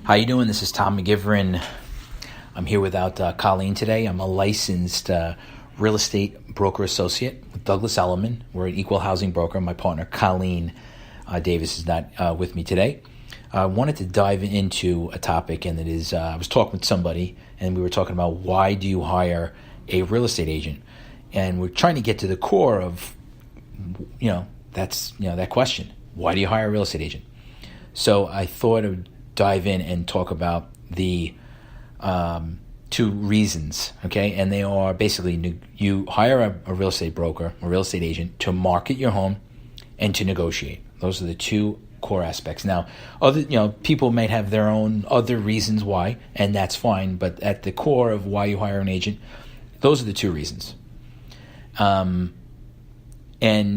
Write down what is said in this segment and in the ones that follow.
How you doing? This is Tom McGiveron. I'm here without Colleen today. I'm a licensed real estate broker associate with Douglas Elliman. We're an equal housing broker. My partner, Colleen Davis, is not with me today. I wanted to dive into a topic, and it is I was talking with somebody, and we were talking about why do you hire a real estate agent? And we're trying to get to the core of, that question. Why do you hire a real estate agent? So I thought I would dive in and talk about the two reasons, okay? And they are basically you hire a real estate broker, a real estate agent, to market your home and to negotiate. Those are the two core aspects. Now, people might have their own other reasons why, and that's fine. But at the core of why you hire an agent, those are the two reasons. And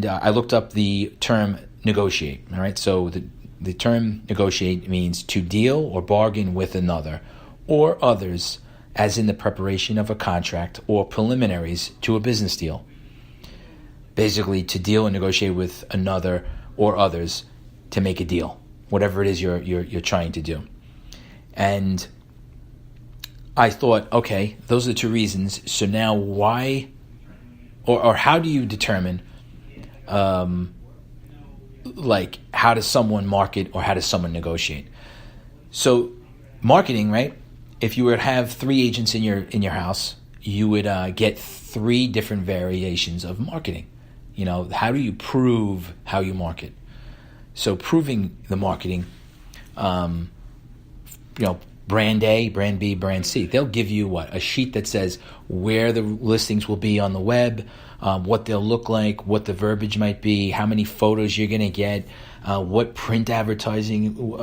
I looked up the term negotiate. All right, so the term negotiate means to deal or bargain with another or others, as in the preparation of a contract or preliminaries to a business deal. Basically, to deal and negotiate with another or others to make a deal, whatever it is you're trying to do. And I thought, okay, those are the two reasons. So now why, or how do you determine how does someone market or how does someone negotiate? So marketing, right? If you were to have three agents in your house, you would get three different variations of marketing. How do you prove how you market? So proving the marketing, brand A, brand B, brand C. They'll give you a sheet that says where the listings will be on the web, what they'll look like, what the verbiage might be, how many photos you're going to get, what print advertising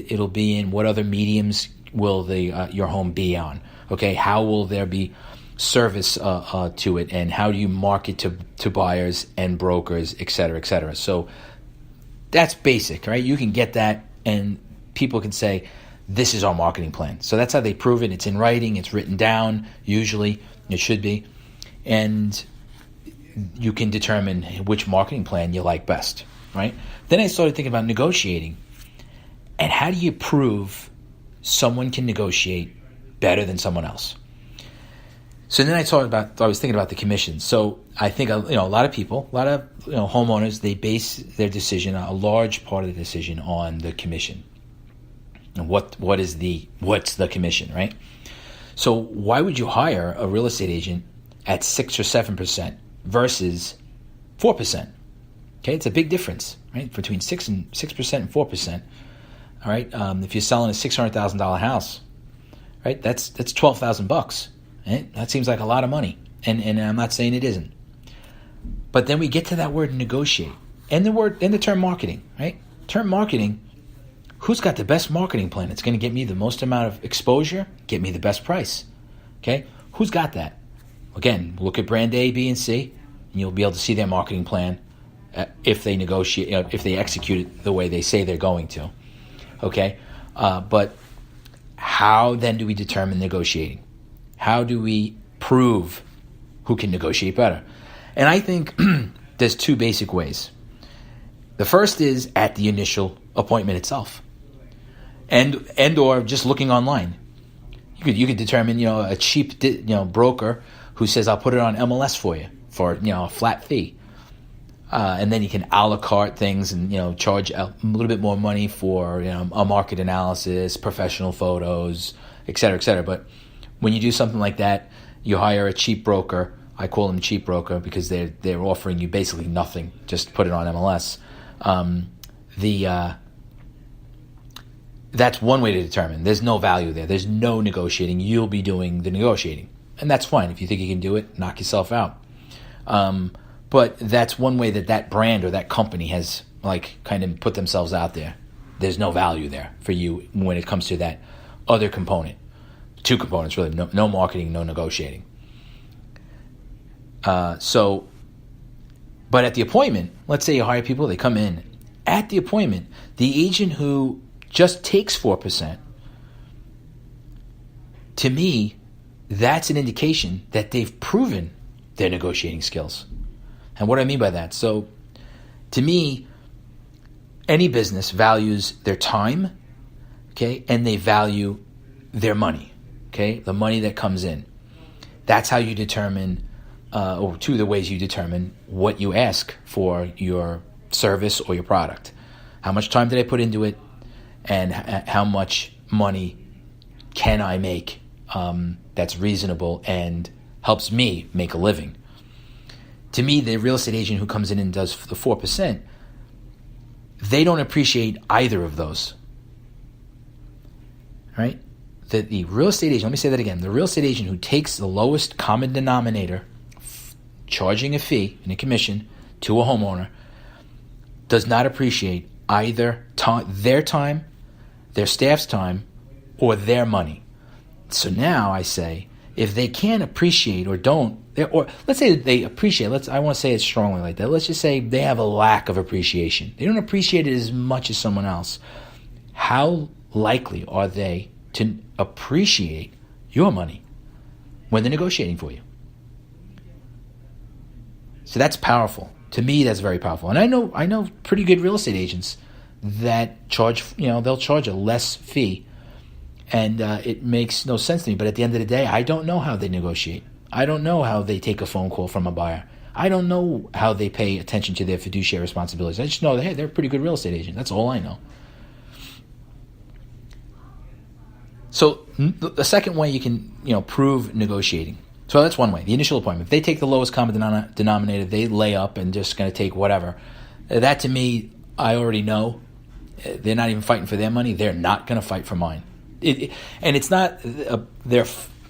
it'll be in, what other mediums will your home be on. Okay, how will there be service to it, and how do you market to buyers and brokers, et cetera, et cetera. So that's basic, right? You can get that, and people can say, this is our marketing plan. So that's how they prove it. It's in writing. It's written down. Usually, it should be. And you can determine which marketing plan you like best, right? Then I started thinking about negotiating. And how do you prove someone can negotiate better than someone else? So then I was thinking about the commission. So I think a lot of people, homeowners, they base their decision, a large part of the decision, on the commission. And what's the commission, right? So why would you hire a real estate agent at 6 or 7% versus 4%? Okay, it's a big difference, right? Between 6% and 4%. All right, if you're selling a $600,000 house, right, that's $12,000. Right? That seems like a lot of money, and I'm not saying it isn't. But then we get to that word negotiate, and the term marketing, right? Term marketing. Who's got the best marketing plan? It's going to get me the most amount of exposure, get me the best price. Okay, who's got that? Again, look at brand A, B, and C, and you'll be able to see their marketing plan if they negotiate, if they execute it the way they say they're going to. Okay, but how then do we determine negotiating? How do we prove who can negotiate better? And I think there's two basic ways. The first is at the initial appointment itself, and or just looking online. You could determine a cheap broker who says, I'll put it on MLS for you for a flat fee. And then you can a la carte things and charge a little bit more money for a market analysis, professional photos, et cetera, et cetera. But when you do something like that, you hire a cheap broker. I call them cheap broker because they're offering you basically nothing. Just put it on MLS. That's one way to determine. There's no value there. There's no negotiating. You'll be doing the negotiating, and that's fine. If you think you can do it, knock yourself out. But that's one way that brand or that company has kind of put themselves out there. There's no value there for you when it comes to that other component. Two components, really. No marketing, no negotiating. But at the appointment, let's say you hire people, they come in. At the appointment, the agent who just takes 4%, to me, that's an indication that they've proven their negotiating skills. And what do I mean by that? So, to me, any business values their time, okay, and they value their money, okay, the money that comes in. That's how you determine, or two of the ways you determine what you ask for your service or your product. How much time did I put into it, and how much money can I make that's reasonable and helps me make a living? To me, the real estate agent who comes in and does the 4%, they don't appreciate either of those, right? The real estate agent, let me say that again, the real estate agent who takes the lowest common denominator, charging a fee and a commission to a homeowner, does not appreciate either their time, their staff's time, or their money. So now I say, if they can't appreciate or don't, or let's say that they appreciate, I want to say it strongly like that. Let's just say they have a lack of appreciation. They don't appreciate it as much as someone else. How likely are they to appreciate your money when they're negotiating for you? So that's powerful. To me, that's very powerful. And I know pretty good real estate agents that charge, they'll charge a less fee, and it makes no sense to me. But at the end of the day, I don't know how they negotiate. I don't know how they take a phone call from a buyer. I don't know how they pay attention to their fiduciary responsibilities. I just know that, hey, they're a pretty good real estate agent. That's all I know. So the second way you can, prove negotiating. So that's one way, the initial appointment. If they take the lowest common denominator, they lay up and just going to take whatever. That to me, I already know. They're not even fighting for their money. They're not going to fight for mine. And it's not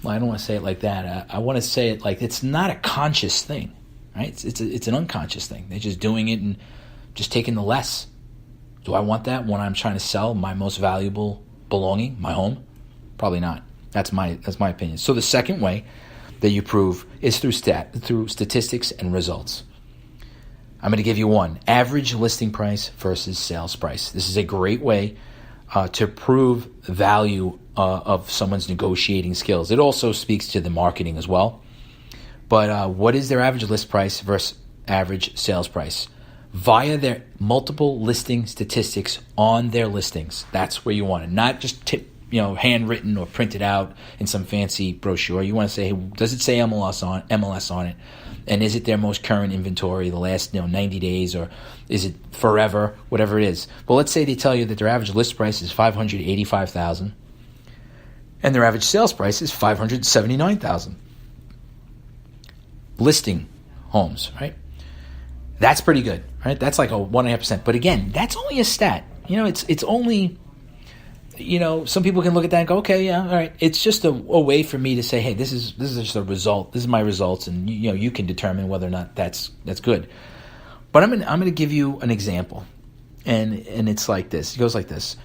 I don't want to say it like that. I want to say it like it's not a conscious thing, right? It's an unconscious thing. They're just doing it and just taking the less. Do I want that when I'm trying to sell my most valuable belonging, my home? Probably not. That's my opinion. So the second way that you prove is through statistics and results. I'm going to give you one: average listing price versus sales price. This is a great way to prove value of someone's negotiating skills. It also speaks to the marketing as well. But what is their average list price versus average sales price? Via their multiple listing statistics on their listings. That's where you want it. Not just handwritten or printed out in some fancy brochure. You want to say, hey, does it say MLS on it? And is it their most current inventory, the last 90 days, or is it forever, whatever it is? Well, let's say they tell you that their average list price is $585,000 and their average sales price is $579,000. Listing homes, right? That's pretty good, right? That's like a 1.5%. But again, that's only a stat. It's only, some people can look at that and go, okay, yeah, all right. It's just a way for me to say, hey, this is just a result. This is my results, and you can determine whether or not that's good. But I'm gonna give you an example, and it's like this. It goes like this: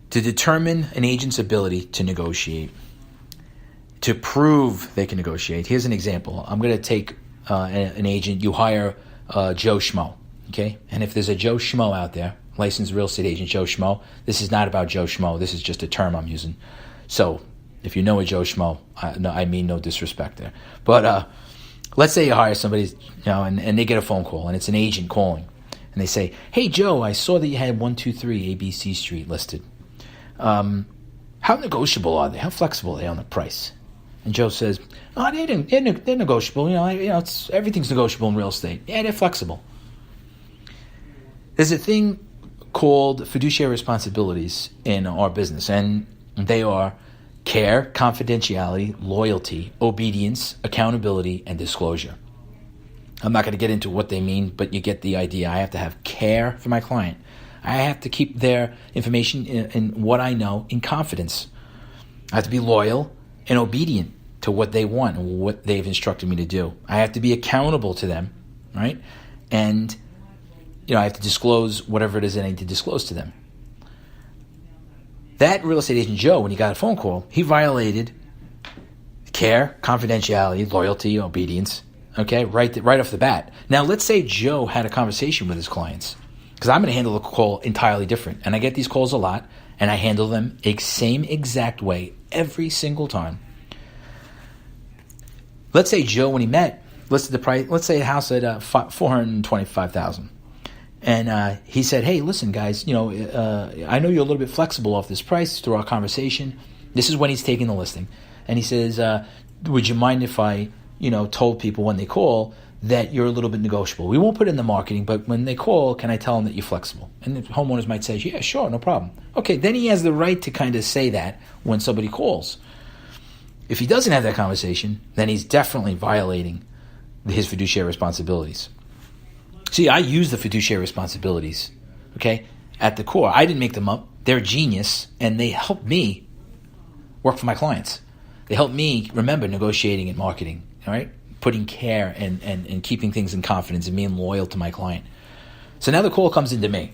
to determine an agent's ability to negotiate, to prove they can negotiate. Here's an example. I'm gonna take an agent. You hire Joe Schmo, okay? And if there's a Joe Schmo out there, licensed real estate agent Joe Schmo, this is not about Joe Schmo. This is just a term I'm using. So if you know a Joe Schmo, I mean no disrespect there. But let's say you hire somebody, and they get a phone call, and it's an agent calling, and they say, "Hey Joe, I saw that you had 123 ABC Street listed. How negotiable are they? How flexible are they on the price?" And Joe says, "Oh, they're negotiable. Everything's negotiable in real estate. Yeah, they're flexible." There's a thing called fiduciary responsibilities in our business, and they are care, confidentiality, loyalty, obedience, accountability, and disclosure. I'm not going to get into what they mean, but you get the idea. I have to have care for my client. I have to keep their information in what I know in confidence. I have to be loyal and obedient to what they want and what they've instructed me to do. I have to be accountable to them, right? And I have to disclose whatever it is I need to disclose to them. That real estate agent Joe, when he got a phone call, he violated care, confidentiality, loyalty, obedience, okay, right off the bat. Now, let's say Joe had a conversation with his clients, because I'm going to handle the call entirely different. And I get these calls a lot, and I handle them same exact way every single time. Let's say Joe, when he met, listed the price, let's say a house at $425,000. And he said, hey, listen, guys, I know you're a little bit flexible off this price through our conversation. This is when he's taking the listing. And he says, would you mind if I, told people when they call that you're a little bit negotiable? We won't put it in the marketing, but when they call, can I tell them that you're flexible? And the homeowners might say, yeah, sure, no problem. Okay, then he has the right to kind of say that when somebody calls. If he doesn't have that conversation, then he's definitely violating his fiduciary responsibilities. See, I use the fiduciary responsibilities, okay, at the core. I didn't make them up. They're genius, and they help me work for my clients. They help me remember negotiating and marketing, all right, putting care and keeping things in confidence and being loyal to my client. So now the call comes into me.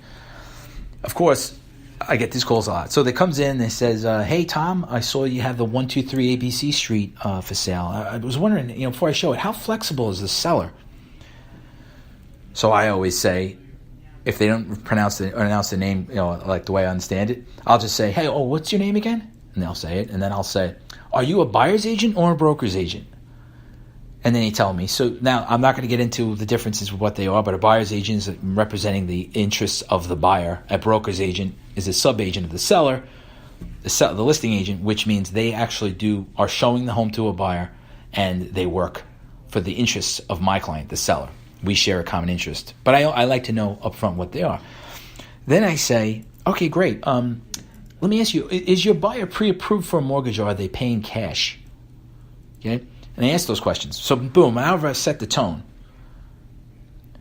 Of course, I get these calls a lot. So they comes in and it says, hey, Tom, I saw you have the 123 ABC Street for sale. I was wondering, before I show it, how flexible is the seller? So I always say, if they don't announce the name, like the way I understand it, I'll just say, hey, what's your name again? And they'll say it. And then I'll say, are you a buyer's agent or a broker's agent? And then he tell me. So now I'm not going to get into the differences with what they are, but a buyer's agent is representing the interests of the buyer. A broker's agent is a sub-agent of the seller, the listing agent, which means they actually are showing the home to a buyer and they work for the interests of my client, the seller. We share a common interest. But I like to know upfront what they are. Then I say, okay, great. Let me ask you, is your buyer pre-approved for a mortgage or are they paying cash? Okay? And I ask those questions. So boom, now I've set the tone.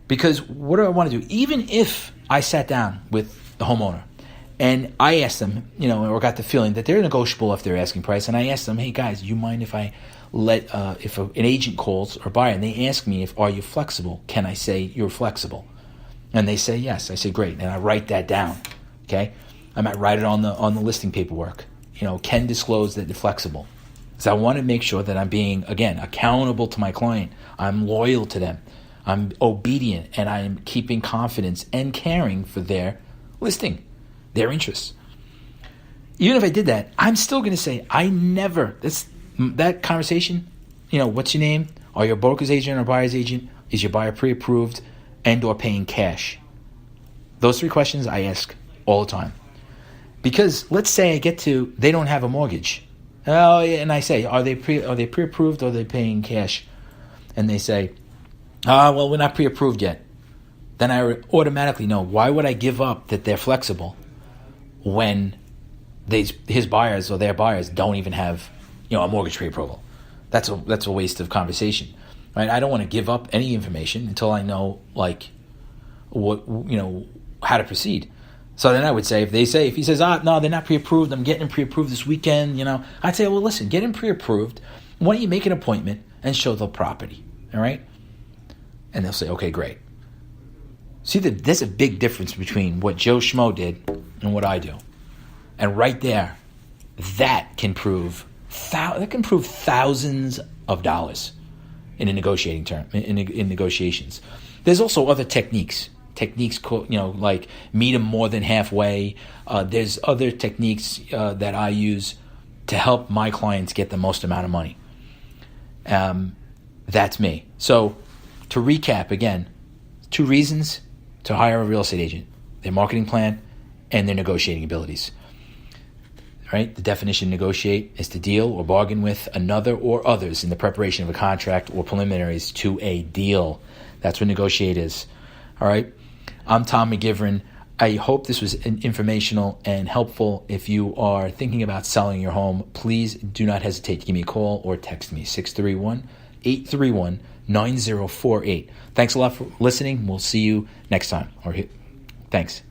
Because what do I want to do? Even if I sat down with the homeowner and I asked them, or got the feeling that they're negotiable if they're asking price, and I asked them, hey guys, you mind if I if an agent calls or buyer and they ask me are you flexible, can I say you're flexible? And they say yes. I say great, and I write that down. Okay, I might write it on the listing paperwork. Can disclose that they're flexible. So I want to make sure that I'm being, again, accountable to my client. I'm loyal to them. I'm obedient, and I'm keeping confidence and caring for their listing, their interests. Even if I did that, I'm still going to say, that conversation, what's your name? Are you a broker's agent or buyer's agent? Is your buyer pre-approved and or paying cash? Those 3 questions I ask all the time. Because let's say I get to, they don't have a mortgage. Oh, yeah, and I say, are they pre-approved or are they paying cash? And they say, well, we're not pre-approved yet. Then I automatically know, why would I give up that they're flexible when his buyers or their buyers don't even have, a mortgage pre-approval? That's a waste of conversation, right? I don't want to give up any information until I know, how to proceed. So then I would say, if he says, no, they're not pre-approved, I'm getting them pre-approved this weekend, I'd say, well, listen, get them pre-approved. Why don't you make an appointment and show the property, all right? And they'll say, okay, great. See, there's a big difference between what Joe Schmo did and what I do. And right there, that can prove thousands of dollars in a negotiating term, in negotiations. There's also other techniques, like meet them more than halfway. There's other techniques that I use to help my clients get the most amount of money. That's me. So to recap again, 2 reasons to hire a real estate agent: their marketing plan and their negotiating abilities. Right? The definition of negotiate is to deal or bargain with another or others in the preparation of a contract or preliminaries to a deal. That's what negotiate is. All right? I'm Tom McGiveron. I hope this was informational and helpful. If you are thinking about selling your home, please do not hesitate to give me a call or text me, 631-831-9048. Thanks a lot for listening. We'll see you next time. Thanks.